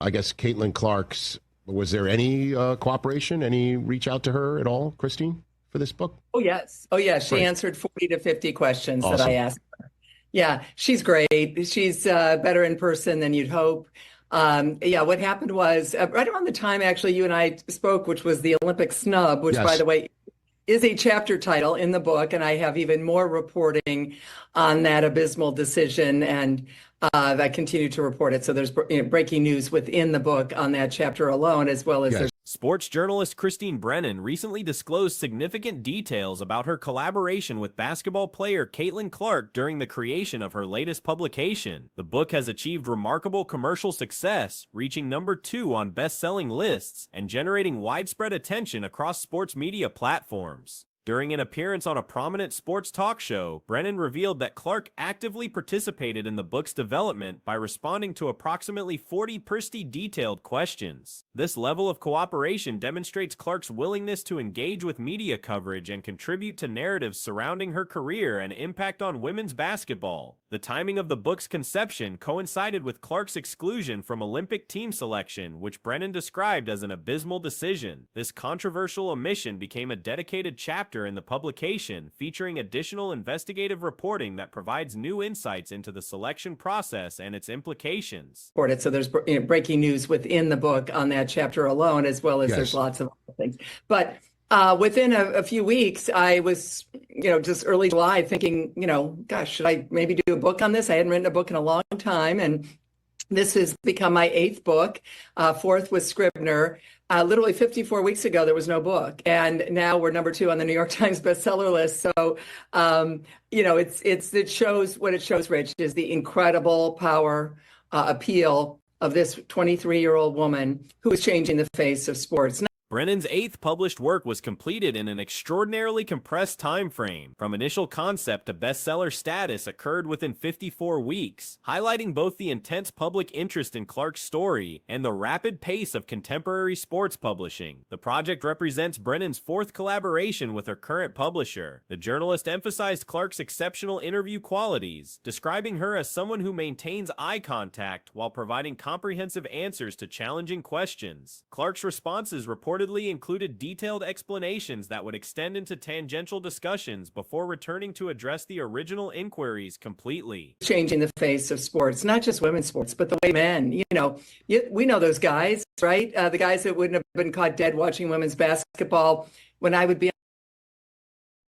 I guess, Caitlin Clark's, was there any cooperation, any reach out to her at all, Christine, for this book? Oh, yes. Oh, yeah. She Great. answered 40 to 50 questions that Awesome. I asked her. Yeah, she's great. She's better in person than you'd hope. Yeah, what happened was right around the time actually you and I spoke, which was the Olympic snub, which, by Yes. the way, is a chapter title in the book, and I have even more reporting on that abysmal decision, and I continue to report it. So there's breaking news within the book on that chapter alone, as well as Yes. there's Sports journalist Christine Brennan recently disclosed significant details about her collaboration with basketball player Caitlin Clark during the creation of her latest publication. The book has achieved remarkable commercial success, reaching #2 on best-selling lists and generating widespread attention across sports media platforms. During an appearance on a prominent sports talk show, Brennan revealed that Clark actively participated in the book's development by responding to approximately 40 pretty detailed questions. This level of cooperation demonstrates Clark's willingness to engage with media coverage and contribute to narratives surrounding her career and impact on women's basketball. The timing of the book's conception coincided with Clark's exclusion from Olympic team selection, which Brennan described as an abysmal decision. This controversial omission became a dedicated chapter in the publication, featuring additional investigative reporting that provides new insights into the selection process and its implications. reported. So there's breaking news within the book on that chapter alone, as well as Yes. there's lots of other things. But within a few weeks, I was, just early July thinking, gosh, should I maybe do a book on this? I hadn't written a book in a long time, and this has become my 8th book. 4th was Scribner. Literally 54 weeks ago, there was no book, and now we're #2 on the New York Times bestseller list. So, it shows what it shows, Rich, is the incredible power, appeal of this 23-year-old woman who is changing the face of sports. Brennan's 8th published work was completed in an extraordinarily compressed time frame. From initial concept to bestseller status occurred within 54 weeks, highlighting both the intense public interest in Clark's story and the rapid pace of contemporary sports publishing. The project represents Brennan's 4th collaboration with her current publisher. The journalist emphasized Clark's exceptional interview qualities, describing her as someone who maintains eye contact while providing comprehensive answers to challenging questions. Clark's responses reportedly included detailed explanations that would extend into tangential discussions before returning to address the original inquiries completely. Changing the face of sports, not just women's sports, but the way men, we know those guys, right? The guys that wouldn't have been caught dead watching women's basketball when I would be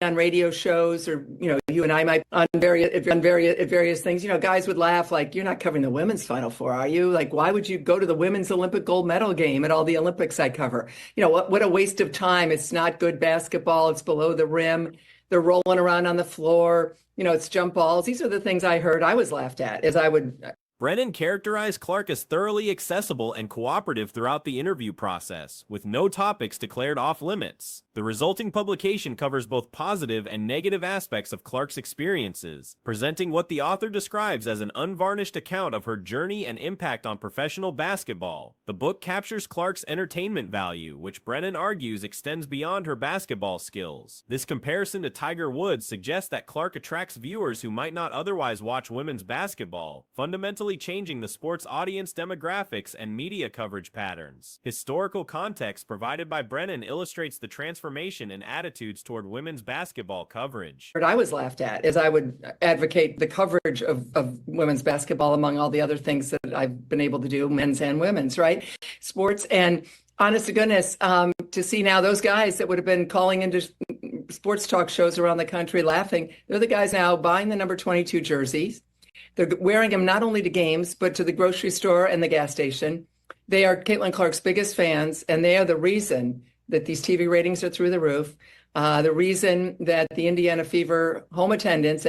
on radio shows, or you and I might on various things. Guys would laugh like, "You're not covering the women's Final Four, are you? Like, why would you go to the women's Olympic gold medal game at all the Olympics I cover? What a waste of time. It's not good basketball. It's below the rim. They're rolling around on the floor. It's jump balls." These are the things I heard. I was laughed at as I would. Brennan characterized Clark as thoroughly accessible and cooperative throughout the interview process, with no topics declared off limits. The resulting publication covers both positive and negative aspects of Clark's experiences, presenting what the author describes as an unvarnished account of her journey and impact on professional basketball. The book captures Clark's entertainment value, which Brennan argues extends beyond her basketball skills. This comparison to Tiger Woods suggests that Clark attracts viewers who might not otherwise watch women's basketball, fundamentally changing the sport's audience demographics and media coverage patterns. Historical context provided by Brennan illustrates the transformation in attitudes toward women's basketball coverage. I was laughed at as I would advocate the coverage of women's basketball, among all the other things that I've been able to do, men's and women's, right? Sports. And honest to goodness, to see now those guys that would have been calling into sports talk shows around the country laughing, they're the guys now buying the #22 jerseys. They're wearing them not only to games, but to the grocery store and the gas station. They are Caitlin Clark's biggest fans, and they are the reason that these TV ratings are through the roof, the reason that the Indiana Fever average home attendance.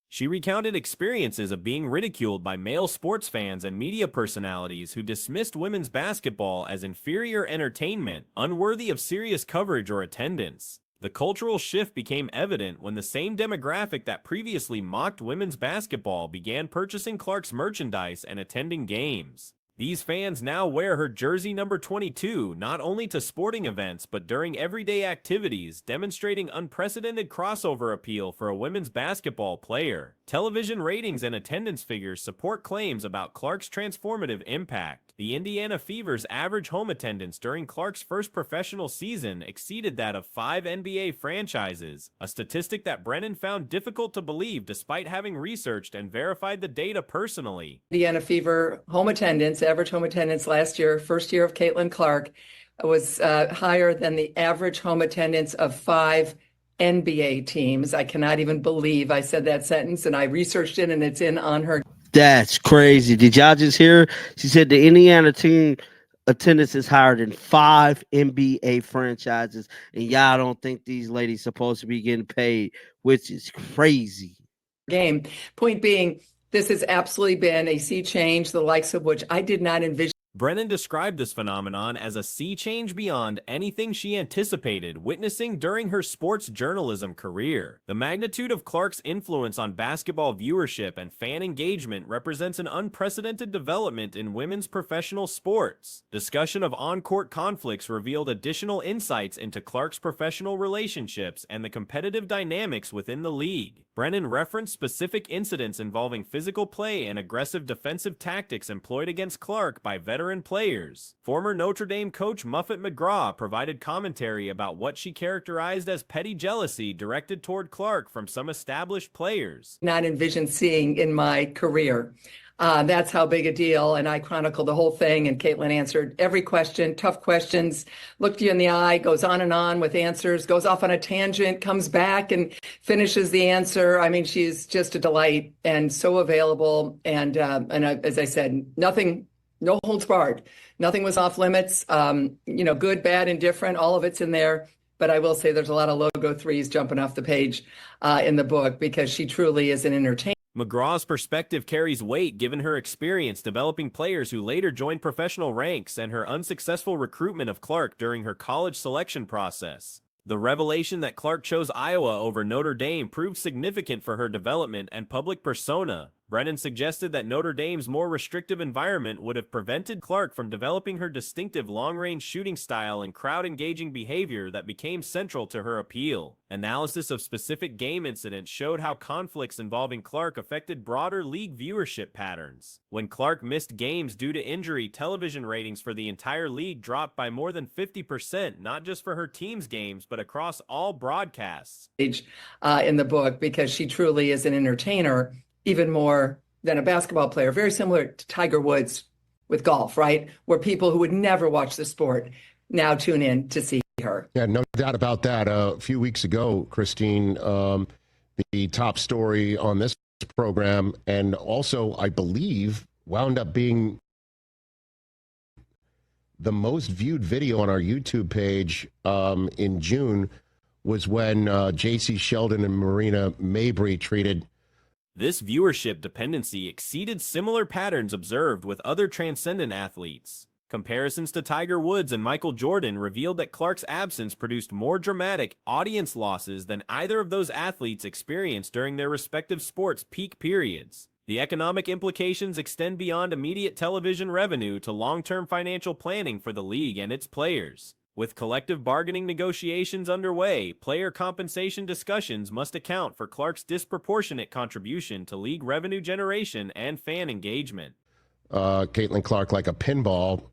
She recounted experiences of being ridiculed by male sports fans and media personalities who dismissed women's basketball as inferior entertainment, unworthy of serious coverage or attendance. The cultural shift became evident when the same demographic that previously mocked women's basketball began purchasing Clark's merchandise and attending games. These fans now wear her jersey #22 not only to sporting events but during everyday activities, demonstrating unprecedented crossover appeal for a women's basketball player. Television ratings and attendance figures support claims about Clark's transformative impact. The Indiana Fever's average home attendance during Clark's first professional season exceeded that of 5 NBA franchises, a statistic that Brennan found difficult to believe despite having researched and verified the data personally. Indiana Fever home attendance, average home attendance last year, first year of Caitlin Clark, was higher than the average home attendance of 5 NBA teams. I cannot even believe I said that sentence, and I researched it, and it's on her. That's crazy. Did y'all just hear? She said the Indiana team attendance is higher than 5 NBA franchises, and y'all don't think these ladies supposed to be getting paid, which is crazy. Game. Point being, this has absolutely been a sea change, the likes of which I did not envision. Brennan described this phenomenon as a sea change beyond anything she anticipated witnessing during her sports journalism career. The magnitude of Clark's influence on basketball viewership and fan engagement represents an unprecedented development in women's professional sports. Discussion of on-court conflicts revealed additional insights into Clark's professional relationships and the competitive dynamics within the league. Brennan referenced specific incidents involving physical play and aggressive defensive tactics employed against Clark by veteran players. Former Notre Dame coach Muffet McGraw provided commentary about what she characterized as petty jealousy directed toward Clark from some established players. Not envision seeing in my career. That's how big a deal. And I chronicled the whole thing, and Caitlin answered every question, tough questions, looked you in the eye, goes on with answers, goes off on a tangent, comes back and finishes the answer. I mean, she's just a delight and so available. And as I said, nothing, no holds barred. Nothing was off limits. Good, bad, indifferent, all of it's in there. But I will say there's a lot of logo threes jumping off the page in the book, because she truly is an entertainer. McGraw's perspective carries weight given her experience developing players who later joined professional ranks and her unsuccessful recruitment of Clark during her college selection process. The revelation that Clark chose Iowa over Notre Dame proved significant for her development and public persona. Brennan suggested that Notre Dame's more restrictive environment would have prevented Clark from developing her distinctive long-range shooting style and crowd-engaging behavior that became central to her appeal. Analysis of specific game incidents showed how conflicts involving Clark affected broader league viewership patterns. When Clark missed games due to injury, television ratings for the entire league dropped by more than 50%, not just for her team's games, but across all broadcasts. In the book, because she truly is an entertainer, even more than a basketball player, very similar to Tiger Woods with golf, right? Where people who would never watch the sport now tune in to see her. Yeah, no doubt about that. A few weeks ago, Christine, the top story on this program, and also, I believe, wound up being the most viewed video on our YouTube page in June, was when J.C. Sheldon and Marina Mabrey treated. This viewership dependency exceeded similar patterns observed with other transcendent athletes. Comparisons to Tiger Woods and Michael Jordan revealed that Clark's absence produced more dramatic audience losses than either of those athletes experienced during their respective sports' peak periods. The economic implications extend beyond immediate television revenue to long-term financial planning for the league and its players. With collective bargaining negotiations underway, player compensation discussions must account for Clark's disproportionate contribution to league revenue generation and fan engagement. Caitlin Clark like a pinball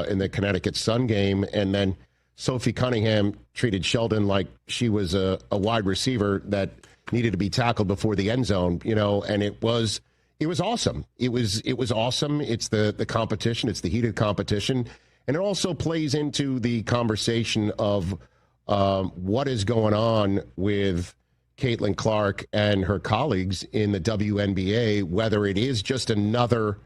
in the Connecticut Sun game, and then Sophie Cunningham treated Sheldon like she was a wide receiver that needed to be tackled before the end zone, and it was awesome. It was awesome. It's the competition. It's the heated competition. And it also plays into the conversation of what is going on with Caitlin Clark and her colleagues in the WNBA, whether it is just another.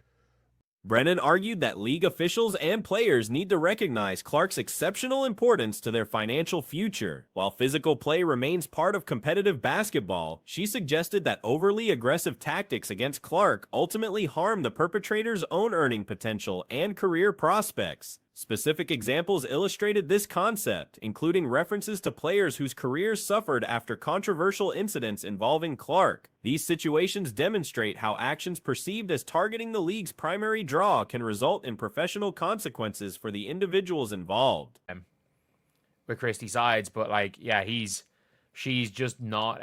Brennan argued that league officials and players need to recognize Clark's exceptional importance to their financial future. While physical play remains part of competitive basketball, she suggested that overly aggressive tactics against Clark ultimately harm the perpetrator's own earning potential and career prospects. Specific examples illustrated this concept, including references to players whose careers suffered after controversial incidents involving Clark. These situations demonstrate how actions perceived as targeting the league's primary draw can result in professional consequences for the individuals involved. With Christy sides, but she's just not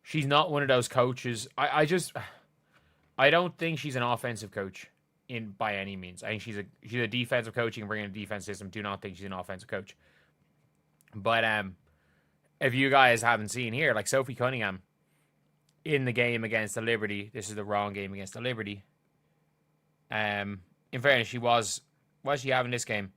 she's not one of those coaches. I don't think she's an offensive coach. in by any means. I think she's a defensive coach. You can bring in a defense system. Do not think she's an offensive coach. But if you guys haven't seen here, like Sophie Cunningham in the game against the Liberty, this is the wrong game against the Liberty. In fairness, she was she having this game?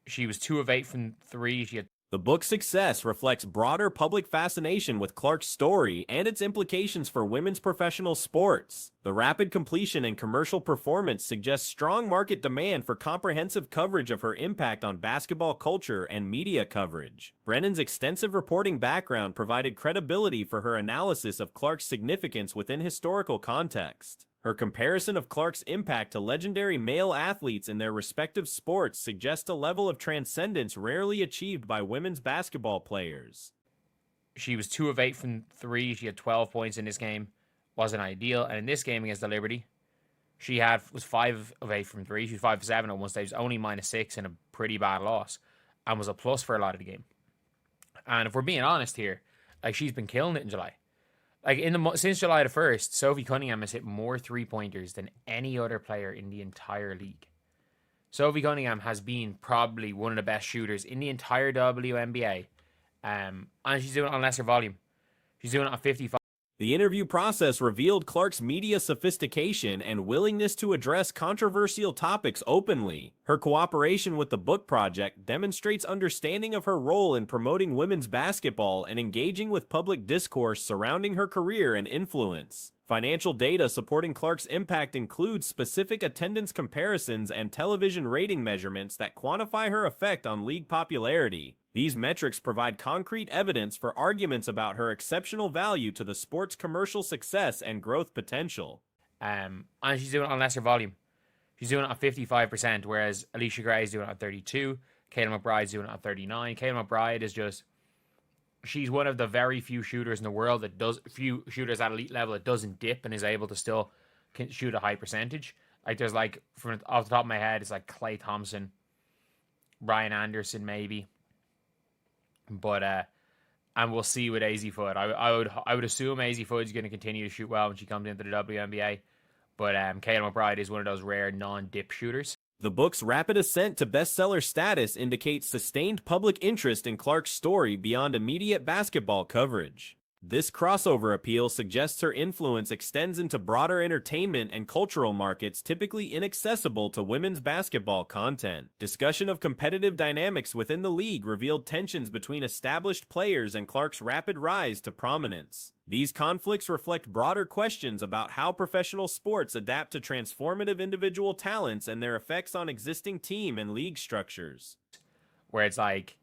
She was 2 of 8 from 3. She had The book's success reflects broader public fascination with Clark's story and its implications for women's professional sports. The rapid completion and commercial performance suggests strong market demand for comprehensive coverage of her impact on basketball culture and media coverage. Brennan's extensive reporting background provided credibility for her analysis of Clark's significance within historical context. Her comparison of Clark's impact to legendary male athletes in their respective sports suggests a level of transcendence rarely achieved by women's basketball players. She was 2 of 8 from 3. She had 12 points in this game. Wasn't ideal. And in this game against the Liberty, she was 5 of 8 from 3. She was 5 of 7 at one stage, only -6 in a pretty bad loss, and was a plus for a lot of the game. And if we're being honest here, like, she's been killing it in July. Like, since July the 1st, Sophie Cunningham has hit more 3-pointers than any other player in the entire league. Sophie Cunningham has been probably one of the best shooters in the entire WNBA. And she's doing it on lesser volume. She's doing it on 55. The interview process revealed Clark's media sophistication and willingness to address controversial topics openly. Her cooperation with the book project demonstrates understanding of her role in promoting women's basketball and engaging with public discourse surrounding her career and influence. Financial data supporting Clark's impact includes specific attendance comparisons and television rating measurements that quantify her effect on league popularity. These metrics provide concrete evidence for arguments about her exceptional value to the sport's commercial success and growth potential. And she's doing it on lesser volume. She's doing it on 55%, whereas Alicia Gray is doing it on 32. Kayla McBride's doing it on 39. Kayla McBride is just... She's one of the very few shooters in the world few shooters at elite level that doesn't dip and is able to still shoot a high percentage. Like, there's like, from off the top of my head, it's like Klay Thompson, Ryan Anderson maybe. But and we'll see with AZ Foot. I would assume AZ Foot is going to continue to shoot well when she comes into the WNBA. But Kayla McBride is one of those rare non-dip shooters. The book's rapid ascent to bestseller status indicates sustained public interest in Clark's story beyond immediate basketball coverage. This crossover appeal suggests her influence extends into broader entertainment and cultural markets typically inaccessible to women's basketball content. Discussion of competitive dynamics within the league revealed tensions between established players and Clark's rapid rise to prominence. These conflicts reflect broader questions about how professional sports adapt to transformative individual talents and their effects on existing team and league structures. Where it's like,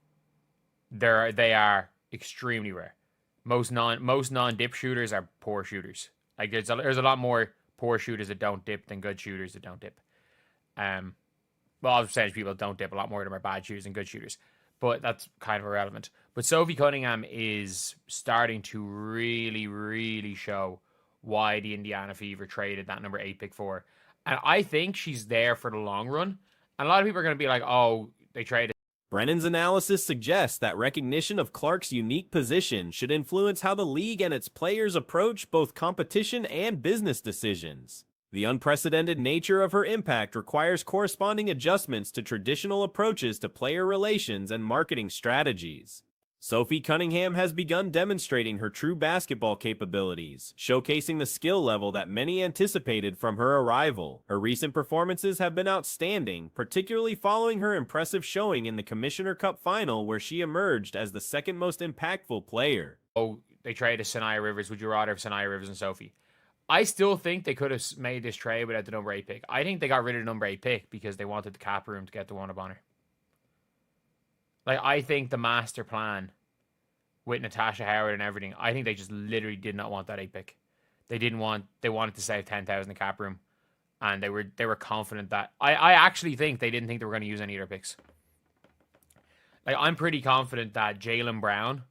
they are extremely rare. Most non-dip shooters are poor shooters. Like, there's a lot more poor shooters that don't dip than good shooters that don't dip. Well, I'll say people that don't dip, a lot more of them are bad shooters than good shooters. But that's kind of irrelevant. But Sophie Cunningham is starting to really, really show why the Indiana Fever traded that number 8 pick for her. And I think she's there for the long run. And a lot of people are going to be like, oh, they traded. Brennan's analysis suggests that recognition of Clark's unique position should influence how the league and its players approach both competition and business decisions. The unprecedented nature of her impact requires corresponding adjustments to traditional approaches to player relations and marketing strategies. Sophie Cunningham has begun demonstrating her true basketball capabilities, showcasing the skill level that many anticipated from her arrival. Her recent performances have been outstanding, particularly following her impressive showing in the Commissioner Cup Final, where she emerged as the second most impactful player. Oh, they traded Sanaya Rivers. Would you rather have Sanaya Rivers and Sophie? I still think they could have made this trade without the number 8 pick. I think they got rid of the number 8 pick because they wanted the cap room to get the one of honor. Like, I think the master plan with Natasha Howard and everything, I think they just literally did not want that 8 pick. They wanted to save 10,000 in cap room. And they were confident that I actually think they didn't think they were going to use any of their picks. Like, I'm pretty confident that Jaylen Brown,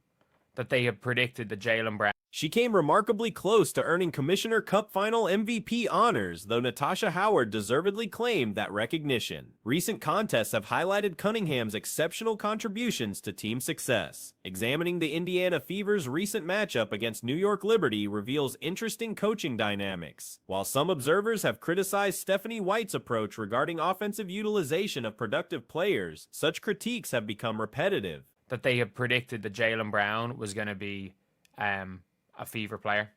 that they had predicted that Jaylen Brown She came remarkably close to earning Commissioner Cup Final MVP honors, though Natasha Howard deservedly claimed that recognition. Recent contests have highlighted Cunningham's exceptional contributions to team success. Examining the Indiana Fever's recent matchup against New York Liberty reveals interesting coaching dynamics. While some observers have criticized Stephanie White's approach regarding offensive utilization of productive players, such critiques have become repetitive. That they had predicted that Jaylen Brown was going to be a Fever player,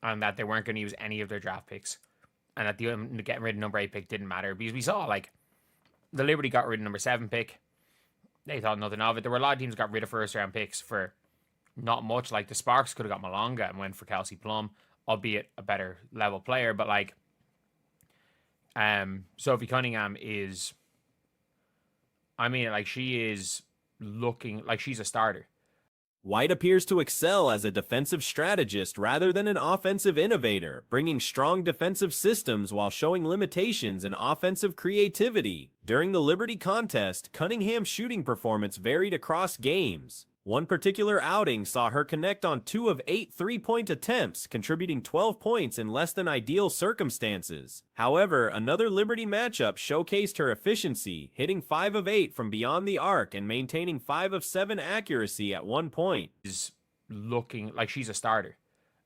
and that they weren't going to use any of their draft picks, and that the getting rid of number 8 pick didn't matter, because we saw, like, the Liberty got rid of number 7 pick. They thought nothing of it. There were a lot of teams that got rid of first round picks for not much. Like the Sparks could have got Malonga and went for Kelsey Plum, albeit a better level player. But like, Sophie Cunningham is, I mean, like, she is looking like she's a starter. White appears to excel as a defensive strategist rather than an offensive innovator, bringing strong defensive systems while showing limitations in offensive creativity. During the Liberty contest, Cunningham's shooting performance varied across games. One particular outing saw her connect on 2 of 8 three-point attempts, contributing 12 points in less than ideal circumstances. However, another Liberty matchup showcased her efficiency, hitting 5 of 8 from beyond the arc and maintaining 5 of 7 accuracy at one point. Is looking like she's a starter,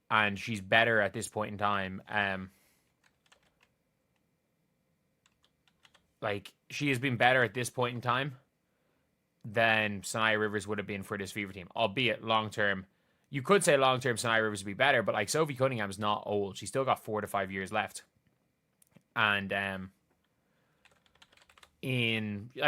and she's better at this point in time. Like, she has been better at this point in time than Sanaya Rivers would have been for this Fever team, albeit long term. You could say long term Sanaya Rivers would be better, but like, Sophie Cunningham's not old. She's still got 4 to 5 years left, and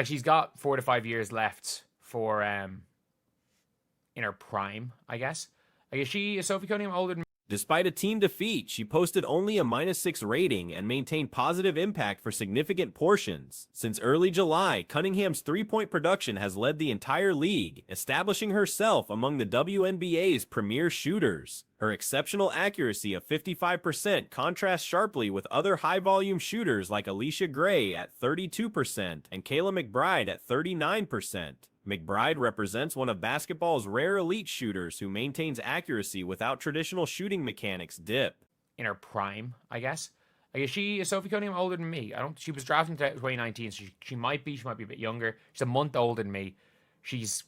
she's got 4 to 5 years left for in her prime, I guess. Like, is Sophie Cunningham older than? Despite a team defeat, she posted only a -6 rating and maintained positive impact for significant portions. Since early July, Cunningham's three-point production has led the entire league, establishing herself among the WNBA's premier shooters. Her exceptional accuracy of 55% contrasts sharply with other high-volume shooters like Alicia Gray at 32% and Kayla McBride at 39%. McBride represents one of basketball's rare elite shooters who maintains accuracy without traditional shooting mechanics dip. In her prime, I guess. Like, is Sophie Cunningham older than me? She was drafted in 2019, so she might be a bit younger. She's a month older than me. She's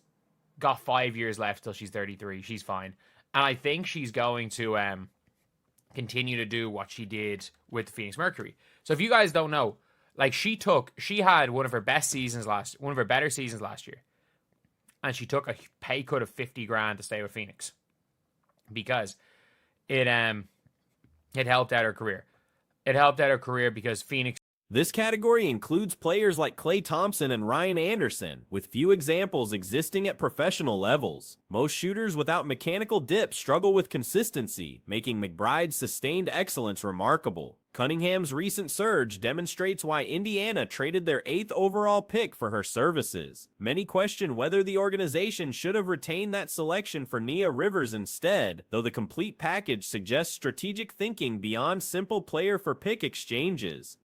got 5 years left till she's 33. She's fine. And I think she's going to continue to do what she did with the Phoenix Mercury. So if you guys don't know, like, she had one of her better seasons last year. And she took a pay cut of 50 grand to stay with Phoenix because it helped out her career. It helped out her career because Phoenix. This category includes players like Klay Thompson and Ryan Anderson, with few examples existing at professional levels. Most shooters without mechanical dip struggle with consistency, making McBride's sustained excellence remarkable. Cunningham's recent surge demonstrates why Indiana traded their 8th overall pick for her services. Many question whether the organization should have retained that selection for Nia Rivers instead, though the complete package suggests strategic thinking beyond simple player-for-pick exchanges.